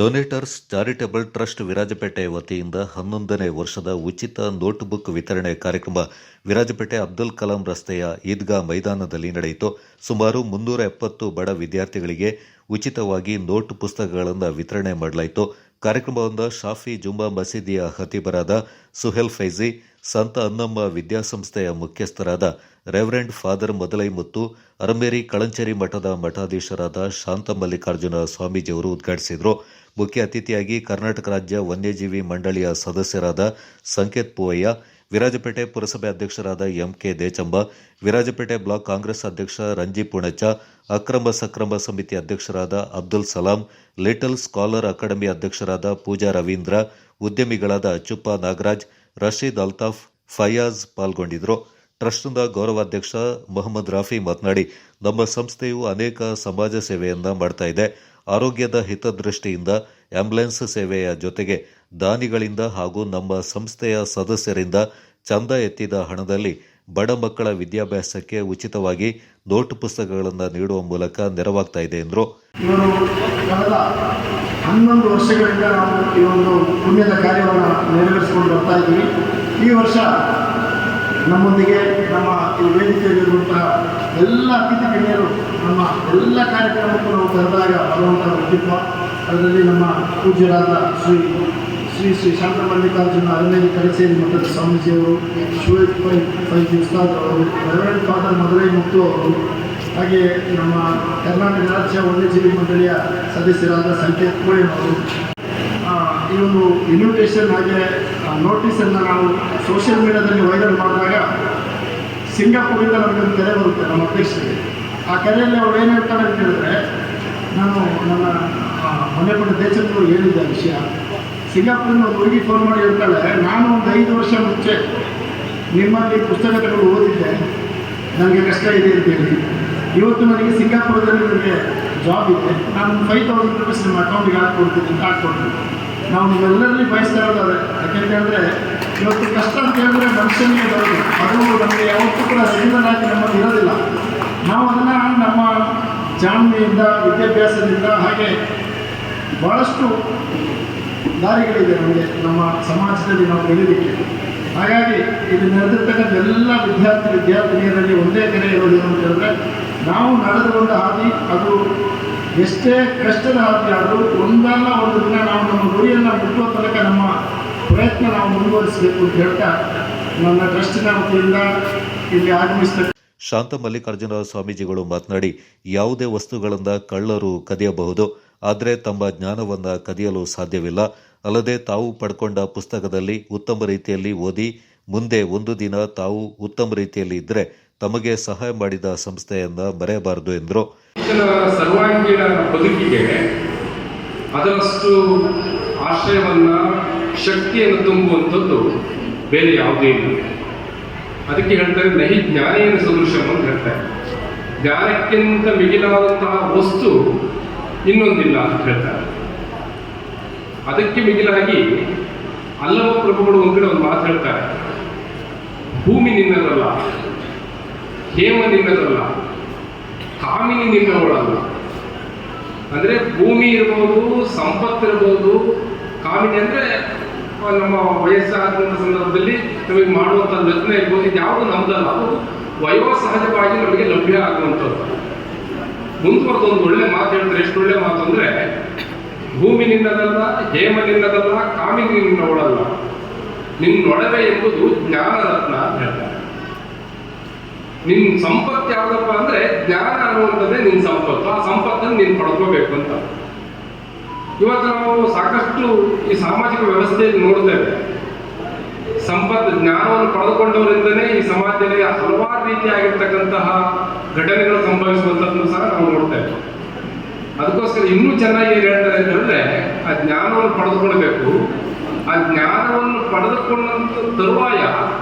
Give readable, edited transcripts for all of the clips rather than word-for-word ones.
ಡೊನೇಟರ್ಸ್ charitable trust Virajpet ವತಿಯಿಂದ 11ನೇ ವರ್ಷದ ಉಚಿತ ನೋಟ್ಬುಕ್ ವಿತರಣೆ ಕಾರ್ಯಕ್ರಮ ವಿರಾಜಪೇಟೆ ಅಬ್ದುಲ್ ಕಲಾಂ ರಸ್ತೆಯ ಈದ್ಗಾ ಮೈದಾನದಲ್ಲಿ ನಡೆಯಿತು. ಸುಮಾರು 370 ಬಡ ವಿದ್ಯಾರ್ಥಿಗಳಿಗೆ ಉಚಿತವಾಗಿ ನೋಟ್ ಪುಸ್ತಕಗಳನ್ನು ವಿತರಣೆ ಮಾಡಲಾಯಿತು. ಕಾರ್ಯಕ್ರಮವನ್ನು ಶಾಫಿ ಜುಮ್ಮಾ ಮಸೀದಿಯ ಖತೀಬರಾದ ಸುಹೇಲ್ ಫೈಜಿ, ಸಂತ ಅನ್ನಮ್ಮ ವಿದ್ಯಾಸಂಸ್ಥೆಯ ಮುಖ್ಯಸ್ಥರಾದ ರೆವರೆಂಡ್ ಫಾದರ್ ಮೊದಲೈ ಮತ್ತು ಅರಮೇರಿ ಕಳಂಚೇರಿ ಮಠದ ಮಠಾಧೀಶರಾದ ಶಾಂತ ಮಲ್ಲಿಕಾರ್ಜುನ ಸ್ವಾಮೀಜಿಯವರು ಉದ್ಘಾಟಿಸಿದರು. ಮುಖ್ಯ ಅತಿಥಿಯಾಗಿ ಕರ್ನಾಟಕ ರಾಜ್ಯ ವನ್ಯಜೀವಿ ಮಂಡಳಿಯ ಸದಸ್ಯರಾದ ಸಂಕೇತ್ ಪೂವಯ್ಯ, ವಿರಾಜಪೇಟೆ ಪುರಸಭೆ ಅಧ್ಯಕ್ಷರಾದ ಎಂಕೆ ದೇಚಂಬ, ವಿರಾಜಪೇಟೆ ಬ್ಲಾಕ್ ಕಾಂಗ್ರೆಸ್ ಅಧ್ಯಕ್ಷ ರಂಜಿ ಪುಣಚ್ಚ, ಅಕ್ರಮ ಸಕ್ರಮ ಸಮಿತಿ ಅಧ್ಯಕ್ಷರಾದ Abdul Salam, little scholar academy ಅಧ್ಯಕ್ಷರಾದ ಪೂಜಾ ರವೀಂದ್ರ, ಉದ್ಯಮಿಗಳಾದ ಚುಪ್ಪಾ ನಾಗರಾಜ್, ರಶೀದ್ ಅಲ್ತಾಫ್, ಫಯಾಜ್ ಪಾಲ್ಗೊಂಡಿದ್ದರು. ಟ್ರಸ್ಟ್ನ ಗೌರವಾಧ್ಯಕ್ಷ ಮೊಹಮ್ಮದ್ ರಾಫಿ ಮಾತನಾಡಿ, ನಮ್ಮ ಸಂಸ್ಥೆಯು ಅನೇಕ ಸಮಾಜ ಸೇವೆಯನ್ನ ಮಾಡ್ತಾ ಇದೆ. ಆರೋಗ್ಯದ ಹಿತದೃಷ್ಟಿಯಿಂದ ಆಂಬ್ಯುಲೆನ್ಸ್ ಸೇವೆಯ ಜೊತೆಗೆ ದಾನಿಗಳಿಂದ ಹಾಗೂ ನಮ್ಮ ಸಂಸ್ಥೆಯ ಸದಸ್ಯರಿಂದ ಚಂದ ಎತ್ತಿದ ಹಣದಲ್ಲಿ ಬಡ ಮಕ್ಕಳ ವಿದ್ಯಾಭ್ಯಾಸಕ್ಕೆ ಉಚಿತವಾಗಿ ನೋಟ್ ಪುಸ್ತಕಗಳನ್ನು ನೀಡುವ ಮೂಲಕ ನೆರವಾಗ್ತಾ ಇದೆ ಎಂದರು. ಇವರು ಕಳೆದ 11 ವರ್ಷಗಳಿಂದ ನಾವು ಈ ಒಂದು ಪುಣ್ಯದ ಕಾರ್ಯವನ್ನು ನೆರವೇರಿಸಿಕೊಂಡು ಬರ್ತಾ ಇದ್ದೀವಿ. ಈ ವರ್ಷ ನಮ್ಮೊಂದಿಗೆ ನಮ್ಮ ಈ ವೇದಿಕೆಯಲ್ಲಿರುವಂತಹ ಎಲ್ಲ ಅತಿಥಿ ಗಣ್ಯರು ನಮ್ಮ ಎಲ್ಲ ಕಾರ್ಯಕ್ರಮಕ್ಕೂ ನಾವು ಕರೆದಾಗ ಬರುವಂತಹ ವ್ಯಕ್ತಿತ್ವ. ಅದರಲ್ಲಿ ನಮ್ಮ ಪೂಜ್ಯರಾದ ಶ್ರೀ ಶ್ರೀ ಶ್ರೀ ಶಾಂತ ಮಲ್ಲಿಕಾರ್ಜುನ ಅರಮೇರಿ ಕಳಂಚೇರಿ ಮಠದ ಸ್ವಾಮೀಜಿಯವರು, ಶುಹೇಲ್ ಫೈಜಿ ಉಸ್ತಾದ್ ಅವರು, ರೆವರೆಂಡ್ ಫಾದರ್ ಮೊದಲೈ ಮುತ್ತು ಅವರು, ಹಾಗೆ ನಮ್ಮ ಕರ್ನಾಟಕ ರಾಜ್ಯ ವನ್ಯಜೀವಿ ಮಂಡಳಿಯ ಸದಸ್ಯರಾದ ಸಂಕೇತ್ ಪೂವಯ್ಯ ಅವರು. ಈ ಒಂದು ಇನ್ವಿಟೇಷನ್ ಹಾಗೆ ನೋಟಿಸನ್ನು ನಾವು ಸೋಷಿಯಲ್ ಮೀಡಿಯಾದಲ್ಲಿ ವೈರಲ್ ಮಾಡಿದಾಗ ಸಿಂಗಾಪುರಿಂದ ನಮಗೊಂದು ಕರೆ ಬರುತ್ತೆ ನಮ್ಮ ಅಧ್ಯಕ್ಷರಿಗೆ. ಆ ಕರೆಯಲ್ಲಿ ಅವ್ರು ಏನು ಹೇಳ್ತಾರೆ ಅಂತ ಹೇಳಿದ್ರೆ, ನಾನು ನನ್ನ ಮನೆ ಪಟ್ಟ ದೇಶಕ್ಕೂ ಹೇಳಿದ್ದೆ ವಿಷಯ. ಸಿಂಗಾಪುರಿಂದ ಒಂದು ಹುಡುಗಿ ಫೋನ್ ಮಾಡಿ ಹೇಳ್ತಾಳೆ, ನಾನು ಒಂದು 5 ವರ್ಷ ಮುಂಚೆ ನಿಮ್ಮಲ್ಲಿ ಪುಸ್ತಕಗಳು ಓದಿದ್ದೆ, ನನಗೆ ಕಷ್ಟ ಇದೆ ಅಂತೇಳಿ. ಇವತ್ತು ನನಗೆ ಸಿಂಗಾಪುರದಲ್ಲಿ ನನಗೆ ಜಾಬ್ ಇದೆ, ನಾನು 5,000 ರೂಪೀಸ್ ನಿಮ್ಮ ಅಕೌಂಟಿಗೆ ಹಾಕ್ಕೊಡ್ತೀನಿ ಅಂತ ಹಾಕ್ಕೊಡ್ತೀನಿ. ನಾವು ನೀವೆಲ್ಲರಲ್ಲಿ ಬಯಸ್ತಾ ಇರೋದು ಯಾಕೆಂತಂದರೆ ಇವತ್ತು ಕಷ್ಟ ಅಂತ ಹೇಳಿದ್ರೆ ಮನುಷ್ಯನಿಗೆ ಬರೋದು, ಅದು ನಮಗೆ ಯಾವತ್ತೂ ಕೂಡ ರೆಗ್ಯುಲರ್ ಆಗಿ ನಮ್ಮಲ್ಲಿ ಇರೋದಿಲ್ಲ. ನಾವು ಅದನ್ನು ನಮ್ಮ ಜಾಣ್ಮೆಯಿಂದ, ವಿದ್ಯಾಭ್ಯಾಸದಿಂದ, ಹಾಗೆ ಭಾಳಷ್ಟು ದಾರಿಗಳಿದೆ ನಮಗೆ ನಮ್ಮ ಸಮಾಜದಲ್ಲಿ ನಾವು ಬೆಳೀಲಿಕ್ಕೆ. ಹಾಗಾಗಿ ಇಲ್ಲಿ ನಡೆದಿರ್ತಕ್ಕಂಥ ಎಲ್ಲ ವಿದ್ಯಾರ್ಥಿನಿಯರಲ್ಲಿ ಒಂದೇ ಕರೆ ಇರೋದೇನು ಅಂತ ಹೇಳಿದ್ರೆ, ನಾವು ನಡೆದು ಒಂದು ಹಾದಿ, ಅದು ಎಷ್ಟೇ ಕಷ್ಟದ ಹಾದಿ ಆದರೂ ಒಂದಲ್ಲ ಒಂದು ದಿನ ನಾವು ನಮ್ಮ ಗುರಿಯನ್ನು ಮುಟ್ಟುವ ತನಕ ನಮ್ಮ ಪ್ರಯತ್ನ ನಾವು ಮುಂದುವರಿಸಬೇಕು ಅಂತ ಹೇಳ್ತಾ ನನ್ನ ಟ್ರಸ್ಟಿನ ವತಿಯಿಂದ ಇಲ್ಲಿ ಆಗಮಿಸ್ತಕ್ಕ ಶಾಂತ ಮಲ್ಲಿಕಾರ್ಜುನ ಸ್ವಾಮೀಜಿಗಳು ಮಾತನಾಡಿ, ಯಾವುದೇ ವಸ್ತುಗಳಿಂದ ಕಳ್ಳರು ಕದಿಯಬಹುದು, ಆದರೆ ತಮ್ಮ ಜ್ಞಾನವನ್ನು ಕದಿಯಲು ಸಾಧ್ಯವಿಲ್ಲ. ಅಲ್ಲದೆ ತಾವು ಪಡ್ಕೊಂಡ ಪುಸ್ತಕದಲ್ಲಿ ಉತ್ತಮ ರೀತಿಯಲ್ಲಿ ಓದಿ ಮುಂದೆ ಒಂದು ದಿನ ತಾವು ಉತ್ತಮ ರೀತಿಯಲ್ಲಿ ಇದ್ದರೆ ತಮಗೆ ಸಹಾಯ ಮಾಡಿದ ಸಂಸ್ಥೆಯನ್ನ ಮರೆಯಬಾರದು ಎಂದರು. ಸರ್ವಾಂಗೀಣ ಬದುಕಿಗೆ ಅದರಷ್ಟು ಆಶ್ರಯವನ್ನ, ಶಕ್ತಿಯನ್ನು ತುಂಬುವಂಥದ್ದು ಬೇರೆ ಯಾವುದೇ ಇಲ್ಲ. ಅದಕ್ಕೆ ಹೇಳ್ತಾರೆ, ನಹಿ ಜ್ಞಾನೇನ ಸದೃಶಂ ಅಂತ ಹೇಳ್ತಾರೆ. ಜ್ಞಾನಕ್ಕಿಂತ ಮಿಗಿಲಾದಂತಹ ವಸ್ತು ಇನ್ನೊಂದಿಲ್ಲ ಅಂತ ಹೇಳ್ತಾರೆ. ಅದಕ್ಕೆ ಮಿಗಿಲಾಗಿ ಅಲ್ಲವ ಪ್ರಭುಗಳು ಒಂದು ಕಡೆ ಒಂದು ಮಾತು ಹೇಳ್ತಾರೆ, ಭೂಮಿ ನಿನ್ನದಲ್ಲ, ಹೇಮ ನಿನ್ನದಲ್ಲ, ಕಾಮಿನಿ ನಿನ್ನವಳಲ್ಲ. ಅಂದರೆ ಭೂಮಿ ಇರ್ಬೋದು, ಸಂಪತ್ತಿರ್ಬೋದು, ಕಾಮಿನಿ ಅಂದರೆ ನಮ್ಮ ವಯಸ್ಸಾದಂಥ ಸಂದರ್ಭದಲ್ಲಿ ನಮಗೆ ಮಾಡುವಂಥ ಯತ್ನ ಇರ್ಬೋದು, ಇದು ಯಾವುದು ನಮ್ದಲ್ಲ, ಅದು ವಯೋಸಹಜವಾಗಿ ನಮಗೆ ಲಭ್ಯ ಆಗುವಂಥದ್ದು. ಮುಂದುವರೆದು ಒಂದು ಒಳ್ಳೆ ಮಾತು ಹೇಳ್ತಾರೆ. ಎಷ್ಟು ಒಳ್ಳೆ ಮಾತು ಅಂದರೆ, ಭೂಮಿ ನಿನ್ನದಲ್ಲ, ಹೇಮ ನಿನ್ನದಲ್ಲ, ಕಾಮಿನಿ ನಿನ್ನವಳಲ್ಲ, ನಿನ್ನೊಡವೆ ಎಂಬುದು ಜ್ಞಾನ ರತ್ನ ಅಂತ ಹೇಳ್ತಾರೆ. ನಿನ್ನ ಸಂಪತ್ತು ಯಾವುದಪ್ಪ ಅಂದರೆ ಜ್ಞಾನ ಅನ್ನುವಂಥದ್ದೇ ನಿನ್ನ ಸಂಪತ್ತು. ಆ ಸಂಪತ್ತನ್ನು ನೀನು ಪಡ್ಕೋಬೇಕು ಅಂತ. ಇವತ್ತು ನಾವು ಸಾಕಷ್ಟು ಈ ಸಾಮಾಜಿಕ ವ್ಯವಸ್ಥೆಯಲ್ಲಿ ನೋಡ್ತೇವೆ, ಸಂಪತ್ತು ಜ್ಞಾನವನ್ನು ಪಡೆದುಕೊಂಡವರಿಂದನೇ ಈ ಸಮಾಜದಲ್ಲಿ ಹಲವಾರು ರೀತಿಯಾಗಿರ್ತಕ್ಕಂತಹ ಘಟನೆಗಳು ಸಂಭವಿಸುವಂಥದ್ದನ್ನು ಸಹ ನಾವು ನೋಡ್ತೇವೆ. ಅದಕ್ಕೋಸ್ಕರ ಇನ್ನೂ ಚೆನ್ನಾಗಿ ಏನು ಹೇಳ್ತಾರೆ ಅಂತ ಹೇಳಿದ್ರೆ, ಆ ಜ್ಞಾನವನ್ನು ಪಡೆದುಕೊಳ್ಬೇಕು. ಆ ಜ್ಞಾನವನ್ನು ಪಡೆದುಕೊಂಡಂಥ ತರುವಾಯ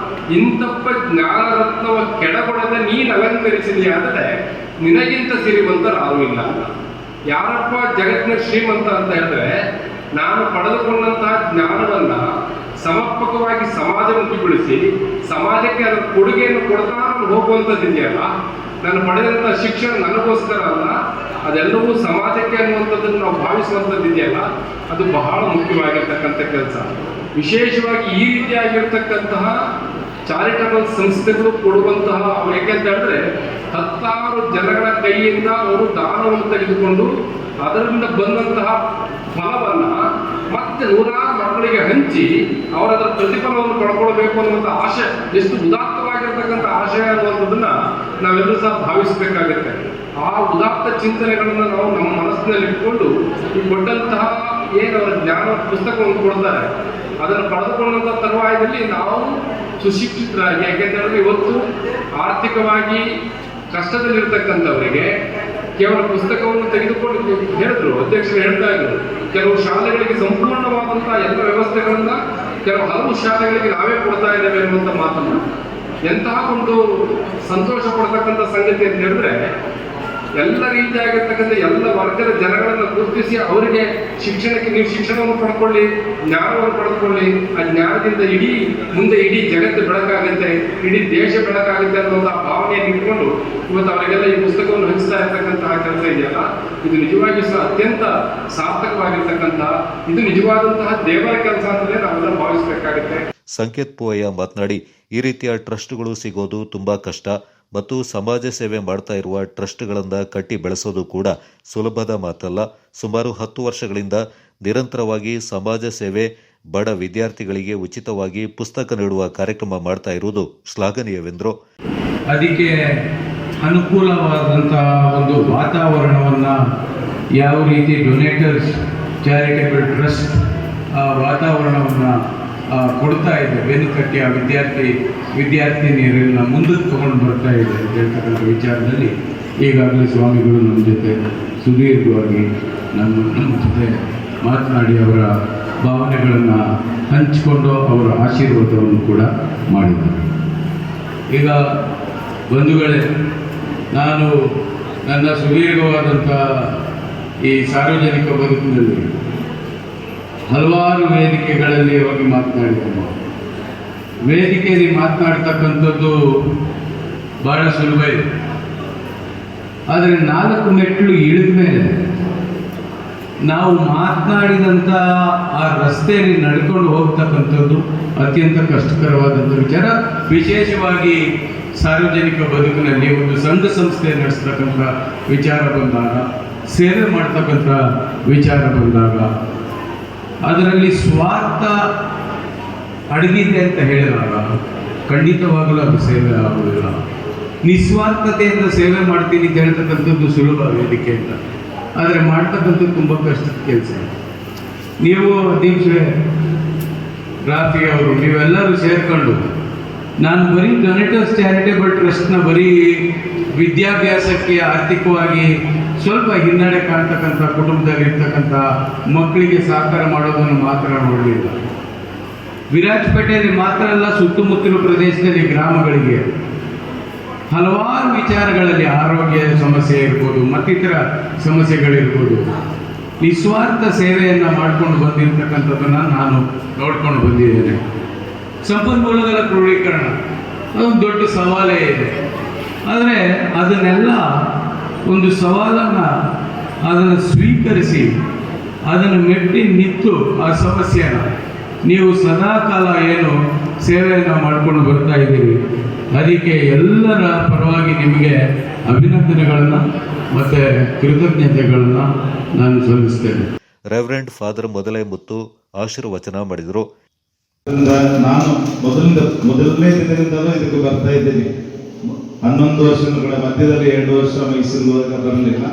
ಇಂತಪ್ಪ ಜ್ಞಾನ ರತ್ನವ ಕೆಡಗೊಡದೆ ನೀನು ಅಲಂಕರಿಸಿದೆಯಾ ಅಂದರೆ ನಿನಗಿಂತ ಸಿರಿವಂತರು ಯಾರೂ ಇಲ್ಲ. ಯಾರಪ್ಪ ಜಗತ್ತಿನ ಶ್ರೀಮಂತ ಅಂತ ಹೇಳಿದ್ರೆ, ನಾನು ಪಡೆದುಕೊಂಡಂತಹ ಜ್ಞಾನವನ್ನ ಸಮರ್ಪಕವಾಗಿ ಸಮಾಜಮುಖಿಗೊಳಿಸಿ ಸಮಾಜಕ್ಕೆ ಅದರ ಕೊಡುಗೆಯನ್ನು ಕೊಡ್ತಾ ಹೋಗುವಂಥದ್ದಿದೆಯಲ್ಲ, ನಾನು ಪಡೆದಂಥ ಶಿಕ್ಷಣ ನನಗೋಸ್ಕರ ಅಲ್ಲ, ಅದೆಲ್ಲವೂ ಸಮಾಜಕ್ಕೆ ಅನ್ನುವಂಥದ್ದನ್ನು ನಾವು ಭಾವಿಸಿ ಭಾವಿಸುವಂಥದ್ದು ಇದೆಯಲ್ಲ, ಅದು ಬಹಳ ಮುಖ್ಯವಾಗಿರ್ತಕ್ಕಂಥ ಕೆಲಸ. ವಿಶೇಷವಾಗಿ ಈ ರೀತಿಯಾಗಿರ್ತಕ್ಕಂತಹ ಚಾರಿಟಬಲ್ ಸಂಸ್ಥೆಗಳು ಕೊಡುವಂತಹ ಅವ್ರು ಯಾಕೆಂತ ಹೇಳಿದ್ರೆ ಹತ್ತಾರು ಜನಗಳ ಕೈಯಿಂದ ಅವರು ದಾನವನ್ನು ತೆಗೆದುಕೊಂಡು ಅದರಿಂದ ಬಂದಂತಹ ಫಲವನ್ನ ಮತ್ತೆ ನೂರಾರು ಮಕ್ಕಳಿಗೆ ಹಂಚಿ ಅವರದರ ಪ್ರತಿಫಲವನ್ನು ಪಡ್ಕೊಳ್ಬೇಕು ಅನ್ನುವಂಥ ಆಶೆ, ಎಷ್ಟು ಉದಾತ್ತವಾಗಿರ್ತಕ್ಕಂಥ ಆಶಯ ಅನ್ನುವಂಥದ್ದನ್ನ ನಾವೆಲ್ಲರೂ ಸಹ ಭಾವಿಸಬೇಕಾಗುತ್ತೆ. ಆ ಉದಾತ್ತ ಚಿಂತನೆಗಳನ್ನ ನಾವು ನಮ್ಮ ಮನಸ್ಸಿನಲ್ಲಿ ಇಟ್ಕೊಂಡು ಈ ಕೊಟ್ಟಂತಹ ಏನು ಅವರ ಜ್ಞಾನ ಪುಸ್ತಕವನ್ನು ಕೊಡ್ತಾರೆ ಅದನ್ನು ಪಡೆದುಕೊಂಡಂಥ ತರುವಾಯದಲ್ಲಿ ನಾವು ಸುಶಿಕ್ಷಿತರಾಗಿ, ಯಾಕೆಂತ ಹೇಳಿದ್ರೆ ಇವತ್ತು ಆರ್ಥಿಕವಾಗಿ ಕಷ್ಟದಲ್ಲಿರ್ತಕ್ಕಂಥವರಿಗೆ ಕೇವಲ ಪುಸ್ತಕವನ್ನು ತೆಗೆದುಕೊಂಡು ಹೇಳಿದ್ರು, ಅಧ್ಯಕ್ಷರು ಹೇಳ್ತಾ ಇದ್ರು, ಕೆಲವು ಶಾಲೆಗಳಿಗೆ ಸಂಪೂರ್ಣವಾದಂತಹ ಎಲ್ಲ ವ್ಯವಸ್ಥೆಗಳನ್ನ ಹಲವು ಶಾಲೆಗಳಿಗೆ ನಾವೇ ಕೊಡ್ತಾ ಇದ್ದೇವೆ ಅನ್ನುವಂಥ ಮಾತನ್ನು, ಎಂತಹ ಒಂದು ಸಂತೋಷ ಪಡ್ತಕ್ಕಂಥ ಸಂಗತಿ ಅಂತ ಹೇಳಿದ್ರೆ ಎಲ್ಲ ರೀತಿಯಾಗಿರ್ತಕ್ಕಂಥ ಎಲ್ಲ ವರ್ಗದ ಜನಗಳನ್ನು ಗುರುತಿಸಿ ಅವರಿಗೆ ಶಿಕ್ಷಣಕ್ಕೆ ನೀವು ಶಿಕ್ಷಣವನ್ನು ಪಡ್ಕೊಳ್ಳಿ, ಜ್ಞಾನವನ್ನು ಪಡೆದುಕೊಳ್ಳಿ, ಆ ಜ್ಞಾನದಿಂದ ಮುಂದೆ ಇಡೀ ಜಗತ್ತು ಬೆಳಕಾಗುತ್ತೆ, ಇಡೀ ದೇಶ ಬೆಳಕಾಗುತ್ತೆ ಅನ್ನುವಂಥ ಭಾವನೆಯನ್ನು ಇಟ್ಕೊಂಡು ಇವತ್ತು ಅವರಿಗೆಲ್ಲ ಈ ಪುಸ್ತಕವನ್ನು ಹಂಚ್ತಾ ಇರ್ತಕ್ಕಂತಹ ಕೆಲಸ ಇದೆಯಲ್ಲ, ಇದು ನಿಜವಾಗಿಯೂ ಸಹ ಅತ್ಯಂತ ಸಾರ್ಥಕವಾಗಿರ್ತಕ್ಕಂಥ, ಇದು ನಿಜವಾದಂತಹ ದೇವರ ಕೆಲಸ ಅಂತಲೇ ನಾವೆಲ್ಲ ಭಾವಿಸಬೇಕಾಗುತ್ತೆ. ಸಂಕೇತ್ ಪೂವಯ್ಯ ಮಾತನಾಡಿ, ಈ ರೀತಿಯ ಟ್ರಸ್ಟ್ಗಳು ಸಿಗೋದು ತುಂಬಾ ಕಷ್ಟ ಮತ್ತು ಸಮಾಜ ಸೇವೆ ಮಾಡ್ತಾ ಇರುವ ಟ್ರಸ್ಟ್ಗಳಿಂದ ಕಟ್ಟಿ ಬೆಳೆಸೋದು ಕೂಡ ಸುಲಭದ ಮಾತಲ್ಲ. ಸುಮಾರು 10 ವರ್ಷಗಳಿಂದ ನಿರಂತರವಾಗಿ ಸಮಾಜ ಸೇವೆ, ಬಡ ವಿದ್ಯಾರ್ಥಿಗಳಿಗೆ ಉಚಿತವಾಗಿ ಪುಸ್ತಕ ನೀಡುವ ಕಾರ್ಯಕ್ರಮ ಮಾಡ್ತಾ ಇರುವುದು ಶ್ಲಾಘನೀಯವೆಂದರು. ಅದಕ್ಕೆ ಅನುಕೂಲವಾದಂತಹ ಒಂದು ವಾತಾವರಣವನ್ನು ಯಾವ ರೀತಿ ಡೊನೇಟರ್ಸ್ ಚಾರಿಟೇಬಲ್ ಟ್ರಸ್ಟ್ ವಾತಾವರಣವನ್ನು ಕೊಡ್ತಾ ಇದೆ, ಬೆನ್ನುಕಟ್ಟಿ ಆ ವಿದ್ಯಾರ್ಥಿನಿಯರನ್ನ ಮುಂದಕ್ಕೆ ತಗೊಂಡು ಬರ್ತಾ ಇದೆ ಅಂತ ಹೇಳ್ತಕ್ಕಂಥ ವಿಚಾರದಲ್ಲಿ ಈಗಾಗಲೇ ಸ್ವಾಮಿಗಳು ನಮ್ಮ ಜೊತೆ ಸುದೀರ್ಘವಾಗಿ ನಮ್ಮ ಜೊತೆ ಮಾತನಾಡಿ ಅವರ ಭಾವನೆಗಳನ್ನು ಹಂಚಿಕೊಂಡು ಅವರ ಆಶೀರ್ವಾದವನ್ನು ಕೂಡ ಮಾಡಿದ್ದಾರೆ. ಈಗ ಬಂಧುಗಳೇ, ನಾನು ನನ್ನ ಸುದೀರ್ಘವಾದಂಥ ಈ ಸಾರ್ವಜನಿಕ ಬದುಕಿನಲ್ಲಿ ಹಲವಾರು ವೇದಿಕೆಗಳಲ್ಲಿ ಹೋಗಿ ಮಾತನಾಡಿದ್ದೇನೆ. ವೇದಿಕೆಯಲ್ಲಿ ಮಾತನಾಡ್ತಕ್ಕಂಥದ್ದು ಬಹಳ ಸುಲಭ ಇದೆ, ಆದರೆ 4 ಮೆಟ್ಟಿಲು ಇಳಿದ ಮೇಲೆ ನಾವು ಮಾತನಾಡಿದಂಥ ಆ ರಸ್ತೆಯಲ್ಲಿ ನಡ್ಕೊಂಡು ಹೋಗ್ತಕ್ಕಂಥದ್ದು ಅತ್ಯಂತ ಕಷ್ಟಕರವಾದಂಥ ವಿಚಾರ. ವಿಶೇಷವಾಗಿ ಸಾರ್ವಜನಿಕ ಬದುಕಿನಲ್ಲಿ ಒಂದು ಸಂಘ ಸಂಸ್ಥೆ ನಡೆಸ್ತಕ್ಕಂಥ ವಿಚಾರ ಬಂದಾಗ, ಸೇವೆ ಮಾಡ್ತಕ್ಕಂಥ ವಿಚಾರ ಬಂದಾಗ ಅದರಲ್ಲಿ ಸ್ವಾರ್ಥ ಅಡಗಿದೆ ಅಂತ ಹೇಳಿದಾಗ ಖಂಡಿತವಾಗಲೂ ಅದು ಸೇವೆ ಆಗುವುದಿಲ್ಲ. ನಿಸ್ವಾರ್ಥತೆಯಿಂದ ಸೇವೆ ಮಾಡ್ತೀನಿ ಅಂತ ಹೇಳ್ತಕ್ಕಂಥದ್ದು ಸುಲಭ ವೇದಿಕೆ ಅಂತ, ಆದರೆ ಮಾಡ್ತಕ್ಕಂಥದ್ದು ತುಂಬ ಕಷ್ಟದ ಕೆಲಸ. ನೀವು ಅಧ್ಯಕ್ಷರೇ, ರಾಫಿ ಅವರು, ನೀವೆಲ್ಲರೂ ಸೇರಿಕೊಂಡು ನಾನು ಬರೀ ಡೊನೇಟರ್ಸ್ ಚಾರಿಟೇಬಲ್ ಟ್ರಸ್ಟ್ನ ಬರೀ ವಿದ್ಯಾಭ್ಯಾಸಕ್ಕೆ ಆರ್ಥಿಕವಾಗಿ ಸ್ವಲ್ಪ ಹಿನ್ನಡೆ ಕಾಣ್ತಕ್ಕಂಥ ಕುಟುಂಬದಲ್ಲಿ ಇರ್ತಕ್ಕಂಥ ಮಕ್ಕಳಿಗೆ ಸಹಕಾರ ಮಾಡೋದನ್ನು ಮಾತ್ರ ನೋಡಲಿಲ್ಲ. ವಿರಾಜಪೇಟೆಯಲ್ಲಿ ಮಾತ್ರ ಅಲ್ಲ, ಸುತ್ತಮುತ್ತಲ ಪ್ರದೇಶದಲ್ಲಿ ಗ್ರಾಮಗಳಿಗೆ ಹಲವಾರು ವಿಚಾರಗಳಲ್ಲಿ ಆರೋಗ್ಯ ಸಮಸ್ಯೆ ಇರ್ಬೋದು, ಮತ್ತಿತರ ಸಮಸ್ಯೆಗಳಿರ್ಬೋದು, ನಿಸ್ವಾರ್ಥ ಸೇವೆಯನ್ನು ಮಾಡ್ಕೊಂಡು ಬಂದಿರತಕ್ಕಂಥದ್ದನ್ನು ನಾನು ನೋಡ್ಕೊಂಡು ಬಂದಿದ್ದೇನೆ. ಸಂಪನ್ಮೂಲಗಳ ಕ್ರೋಢೀಕರಣ ಅದೊಂದು ದೊಡ್ಡ ಸವಾಲೇ ಇದೆ, ಆದರೆ ಅದನ್ನೆಲ್ಲ ಒಂದು ಸವಾಲನ್ನು ಅದನ್ನು ಸ್ವೀಕರಿಸಿ ಅದನ್ನು ಮೆಟ್ಟಿ ನಿಂತು ಆ ಸಮಸ್ಯೆನ ನೀವು ಸದಾಕಾಲ ಏನು ಸೇವೆಯನ್ನು ಮಾಡ್ಕೊಂಡು ಬರ್ತಾ ಇದ್ದೀರಿ, ಅದಕ್ಕೆ ಎಲ್ಲರ ಪರವಾಗಿ ನಿಮಗೆ ಅಭಿನಂದನೆಗಳನ್ನು ಮತ್ತು ಕೃತಜ್ಞತೆಗಳನ್ನು ನಾನು ಸಲ್ಲಿಸ್ತೇನೆ. ರೆವರೆಂಡ್ ಫಾದರ್ ಮೊದಲೇ ಮುತ್ತು ಆಶೀರ್ವಚನ ಮಾಡಿದರು. ನಾನು ಮೊದಲನೇ ದಿನದಿಂದಲೂ ಇದಕ್ಕೆ ಬರ್ತಾ ಇದ್ದೀನಿ. 11 ವರ್ಷಗಳ ಮಧ್ಯದಲ್ಲಿ 2 ವರ್ಷ ಮೈಸೂರು ಬರಲಿಲ್ಲ,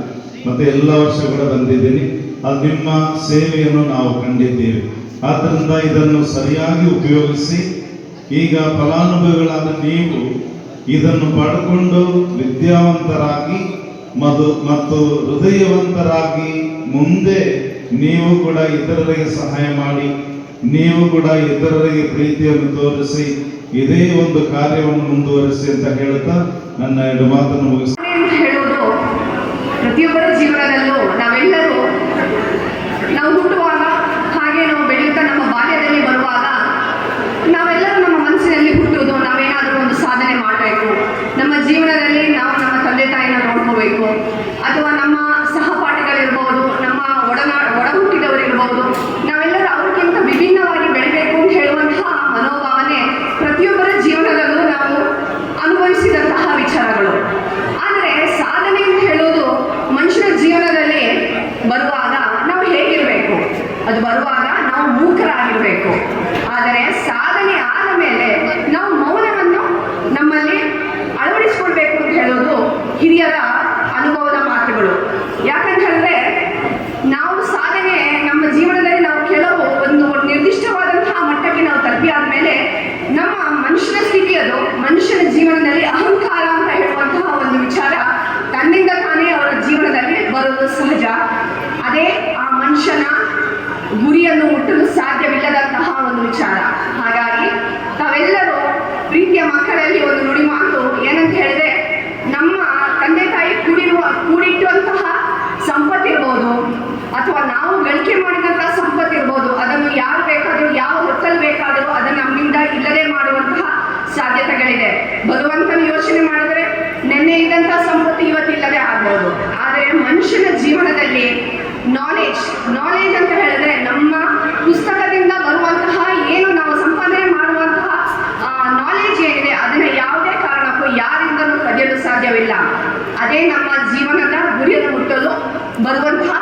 ಮತ್ತೆ ಎಲ್ಲ ವರ್ಷ ಕೂಡ ಬಂದಿದ್ದೀನಿ. ಅದು ನಿಮ್ಮ ಸೇವೆಯನ್ನು ನಾವು ಕಂಡಿದ್ದೇವೆ. ಆದ್ದರಿಂದ ಇದನ್ನು ಸರಿಯಾಗಿ ಉಪಯೋಗಿಸಿ ಈಗ ಫಲಾನುಭವಿಗಳಾದ ನೀವು ಇದನ್ನು ಪಡ್ಕೊಂಡು ವಿದ್ಯಾವಂತರಾಗಿ ಮತ್ತು ಹೃದಯವಂತರಾಗಿ ಮುಂದೆ ನೀವು ಕೂಡ ಇತರರಿಗೆ ಸಹಾಯ ಮಾಡಿ, ನೀವು ಕೂಡ ಇತರರಿಗೆ ಪ್ರೀತಿಯನ್ನು ತೋರಿಸಿ ಇದೇ ಒಂದು ಕಾರ್ಯವನ್ನು ಮುಂದುವರಿಸಿ ಅಂತ ಹೇಳ್ತಾ ನನ್ನ 2 ಮಾತನ್ನು ಮುಗಿಸ್ತೀನಿ. ಹೇಳೋದು, ಪ್ರತಿಯೊಬ್ಬರ ಜೀವನದಲ್ಲೂ ನಾವು ಹುಟ್ಟುವಾಗ ಹಾಗೆ ನಾವು ಬೆಳೆಯುತ್ತಾ ನಮ್ಮ ಬಾಲ್ಯದಲ್ಲಿ ಬರುವಾಗ ನಾವೆಲ್ಲರೂ ನಮ್ಮ ಮನಸ್ಸಿನಲ್ಲಿ ಹುಟ್ಟುವುದು ನಾವೇನಾದರೂ ಒಂದು ಸಾಧನೆ ಮಾಡಬೇಕು, ನಮ್ಮ ಜೀವನದಲ್ಲಿ ನಾವು ನಮ್ಮ ತಂದೆ ತಾಯಿನ ನೋಡ್ಕೋಬೇಕು, ಅಥವಾ ನಮ್ಮ ಸಹಪಾಠಿಗಳಿರ್ಬೋದು, ನಮ್ಮ ಒಂದು ವಿಚಾರ. ಹಾಗಾಗಿ ತಾವೆಲ್ಲರೂ ಪ್ರೀತಿಯ ಮಕ್ಕಳಲ್ಲಿ ಒಂದು ನುಡಿಮಾತು ಏನಂತ ಹೇಳಿದ್ರೆ, ನಮ್ಮ ತಂದೆ ತಾಯಿ ಕೂಡಿಟ್ಟುವಂತಹ ಸಂಪತ್ತಿರ್ಬೋದು ಅಥವಾ ನಾವು ಗಳಿಕೆ ಮಾಡಿದಂತಹ ಸಂಪತ್ತಿರ್ಬೋದು, ಅದನ್ನು ಯಾರು ಬೇಕಾದರೂ ಯಾವ ಹೊತ್ತಲ್ಲಿ ಬೇಕಾದರೂ ಅದನ್ನು ನಮ್ಮಿಂದ ಇಲ್ಲದೆ ಮಾಡುವಂತಹ ಸಾಧ್ಯತೆಗಳಿದೆ. ಭಗವಂತನ ಯೋಚನೆ ಮಾಡಿದ್ರೆ ನೆನ್ನೆ ಇದ್ದಂತಹ ಸಂಪತ್ತು ಇವತ್ತಿಲ್ಲದೆ ಆಗ್ಬೋದು. ಆದರೆ ಮನುಷ್ಯನ ಜೀವನದಲ್ಲಿ ನಾಲೆಜ್ ಅಂತ ಹೇಳಿದ್ರೆ ನಮ್ಮ ಪುಸ್ತಕದಿಂದ ಬರುವಂತಹ ಏನು ನಾವು ಸಂಪಾದನೆ ಮಾಡುವಂತಹ ನಾಲೆಜ್ ಏನಿದೆ ಅದನ್ನು ಯಾವುದೇ ಕಾರಣಕ್ಕೂ ಯಾರಿಂದಲೂ ಕದಿಯಲು ಸಾಧ್ಯವಿಲ್ಲ. ಅದೇ ನಮ್ಮ ಜೀವನದ ಗುರಿಯನ್ನು ಮುಟ್ಟಲು ಬರುವಂತಹ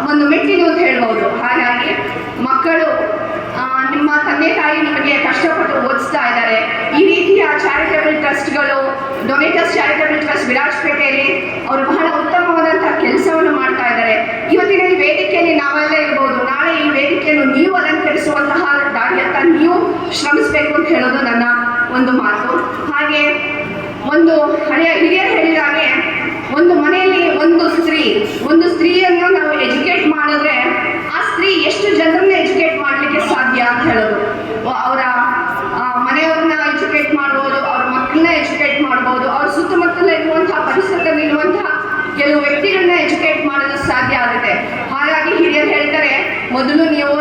ಒಂದು ಮೆಟ್ಟಿಲು ಅಂತ ಹೇಳ್ಬೋದು. ಹಾಗಾಗಿ ಮಕ್ಕಳು ನಿಮ್ಮ ತಂದೆ ತಾಯಿ ನಿಮಗೆ ಕಷ್ಟಪಟ್ಟು ಓದಿಸ್ತಾ ಇದ್ದಾರೆ. ಈ ರೀತಿಯ ಚಾರಿಟಬಲ್ ಟ್ರಸ್ಟ್ಗಳು, ಡೊನೇಟರ್ಸ್ ಚಾರಿಟಬಲ್ ಟ್ರಸ್ಟ್ ವಿರಾಜಪೇಟೆಯಲ್ಲಿ ಅವರು ಬಹಳ ಉತ್ತಮವಾದಂತಹ ಕೆಲಸವನ್ನು ಮಾಡ್ತಾ ಇದ್ದಾರೆ. ಇವತ್ತಿನ ಈ ವೇದಿಕೆಯಲ್ಲಿ ನಾವೆಲ್ಲ ಇರ್ಬೋದು, ನಾಳೆ ಈ ವೇದಿಕೆಯನ್ನು ನೀವು ಅಲಂಕರಿಸುವಂತಹ ದಾರಿಯತ್ತ ನೀವು ಶ್ರಮಿಸಬೇಕು ಅಂತ ಹೇಳೋದು ನನ್ನ ಒಂದು ಮಾತು. ಹಾಗೆ ಒಂದು ಹಿರಿಯರು ಹೇಳಿದ ಹಾಗೆ, ಒಂದು ಮನೆಯಲ್ಲಿ ಒಂದು ಸ್ತ್ರೀಯನ್ನು ನಾವು ಎಜುಕೇಟ್ ಮಾಡಿದ್ರೆ ಆ ಸ್ತ್ರೀ ಎಷ್ಟು ಜನರನ್ನ ಎಜುಕೇಟ್ ಮಾಡಲಿಕ್ಕೆ ಸಾಧ್ಯ ಅಂತ ಹೇಳೋದು. ಅವರ ಮನೆಯವ್ರನ್ನ ಎಜುಕೇಟ್ ಮಾಡ್ಬೋದು, ಅವ್ರ ಮಕ್ಕಳನ್ನ ಎಜುಕೇಟ್ ಮಾಡ್ಬೋದು, ಅವ್ರ ಸುತ್ತಮುತ್ತಲ ಇರುವಂತಹ ಪರಿಸರದಲ್ಲಿ ಇರುವಂತಹ ಕೆಲವು ವ್ಯಕ್ತಿಗಳನ್ನ ಎಜುಕೇಟ್ ಮಾಡಲು ಸಾಧ್ಯ ಆಗುತ್ತೆ. ಹಾಗಾಗಿ ಹಿರಿಯರು ಹೇಳ್ತಾರೆ, ಮೊದಲು ನೀವು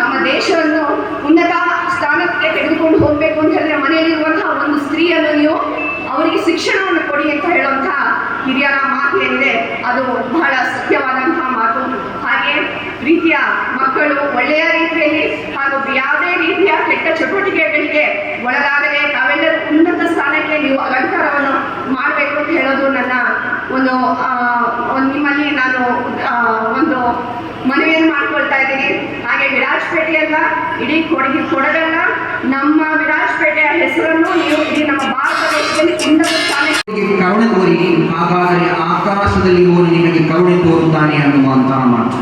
ನಮ್ಮ ದೇಶವನ್ನು ಉನ್ನತ ಸ್ಥಾನಕ್ಕೆ ತೆಗೆದುಕೊಂಡು ಹೋಗಬೇಕು ಅಂತ ಹೇಳಿದ್ರೆ ಮನೆಯಲ್ಲಿರುವಂತಹ ಒಂದು ಸ್ತ್ರೀಯನ್ನು ನೀವು ಅವರಿಗೆ ಶಿಕ್ಷಣವನ್ನು ಕೊಡಿ ಅಂತ ಹೇಳುವಂತಹ ಹಿರಿಯರ ಮಾತು ಏನಿದೆ ಅದು ಬಹಳ ಸತ್ಯವಾದಂತಹ ಮಾತು. ಹಾಗೆ ಪ್ರೀತಿಯ ಮಕ್ಕಳು ಒಳ್ಳೆಯ ರೀತಿಯಲ್ಲಿ ಹಾಗೂ ಯಾವುದೇ ರೀತಿಯ ಕೆಟ್ಟ ಚಟುವಟಿಕೆಗಳಿಗೆ ಒಳಗಾಗದೆ ತಾವೆಲ್ಲರೂ ಉನ್ನತ ಸ್ಥಾನಕ್ಕೆ ನೀವು ಅಲಂಕಾರವನ್ನು ಮಾಡಬೇಕು ಅಂತ ಹೇಳೋದು ನನ್ನ ಒಂದು ನಿಮ್ಮಲ್ಲಿ ನಾನು ಒಂದು ಮನವಿಯನ್ನು ಮಾಡ್ಕೊಳ್ತಾ ಇದ್ದೀನಿ. ಹಾಗೆ ವಿರಾಜಪೇಟೆಯಲ್ಲ, ಇಡೀ ಕೊಡಗಲ್ಲ, ನಮ್ಮ ವಿರಾಜಪೇಟೆಯ ಹೆಸರನ್ನು ನೀವು ಇಡೀ ನಮ್ಮ ಭಾರತ ದೇಶದಲ್ಲಿ ಉನ್ನತ ಸ್ಥಾನಕ್ಕೆ ಕರುಣೆ ತೋರಿ, ಹಾಗಾದರೆ ಆಕಾಶದಲ್ಲಿರುವನು ನಿಮಗೆ ಕರುಣೆ ತೋರುತ್ತಾನೆ ಅನ್ನುವಂತಹ ಮಾತು.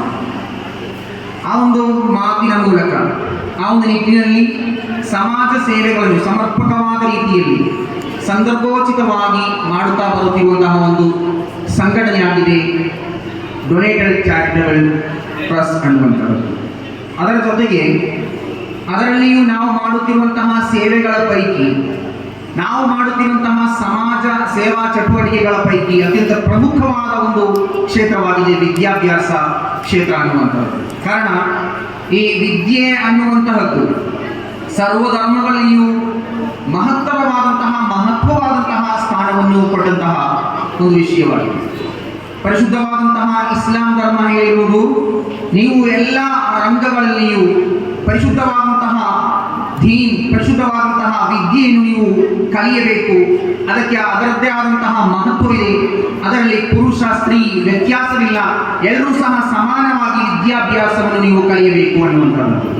ಆ ಒಂದು ಮಾತಿನ ಮೂಲಕ ಆ ಒಂದು ನಿಟ್ಟಿನಲ್ಲಿ ಸಮಾಜ ಸೇವೆಗಳನ್ನು ಸಮರ್ಪಕವಾದ ರೀತಿಯಲ್ಲಿ ಸಂದರ್ಭೋಚಿತವಾಗಿ ಮಾಡುತ್ತಾ ಬರುತ್ತಿರುವಂತಹ ಒಂದು ಸಂಘಟನೆಯಾಗಿದೆ ಡೊನೇಟೆಡ್ ಚಾರಿಟಬಲ್ ಟ್ರಸ್ಟ್ ಅನ್ನುವಂಥದ್ದು. ಅದರ ಜೊತೆಗೆ ಅದರಲ್ಲಿಯೂ ನಾವು ಮಾಡುತ್ತಿರುವಂತಹ ಸೇವೆಗಳ ಪೈಕಿ, ನಾವು ಮಾಡುತ್ತಿರುವಂತಹ ಸಮಾಜ ಸೇವಾ ಚಟುವಟಿಕೆಗಳ ಪೈಕಿ ಅತ್ಯಂತ ಪ್ರಮುಖವಾದ ಒಂದು ಕ್ಷೇತ್ರವಾಗಿದೆ ವಿದ್ಯಾಭ್ಯಾಸ ಕ್ಷೇತ್ರ ಅನ್ನುವಂಥದ್ದು. ಕಾರಣ ಈ ವಿದ್ಯೆ ಅನ್ನುವಂತಹದ್ದು ಸರ್ವಧರ್ಮಗಳಲ್ಲಿಯೂ ಮಹತ್ವವಾದಂತಹ ಸ್ಥಾನವನ್ನು ಕೊಟ್ಟಂತಹ ಒಂದು ವಿಷಯವಾಗಿದೆ. ಪರಿಶುದ್ಧವಾದಂತಹ ಇಸ್ಲಾಂ ಧರ್ಮ ಹೇಳಿರುವುದು, ನೀವು ಎಲ್ಲ ರಂಗಗಳಲ್ಲಿಯೂ ಪರಿಶುದ್ಧವಾದಂತಹ ಪರಿಶುದ್ಧವಾದಂತಹ ವಿದ್ಯೆಯನ್ನು ನೀವು ಕಲಿಯಬೇಕು. ಅದಕ್ಕೆ ಅದರದ್ದೇ ಆದಂತಹ ಮಹತ್ವವಿದೆ. ಅದರಲ್ಲಿ ಪುರುಷ ಸ್ತ್ರೀ ವ್ಯತ್ಯಾಸವಿಲ್ಲ, ಎಲ್ಲರೂ ಸಹ ಸಮಾನವಾಗಿ ವಿದ್ಯಾಭ್ಯಾಸವನ್ನು ನೀವು ಕಲಿಯಬೇಕು ಅನ್ನುವಂಥದ್ದು.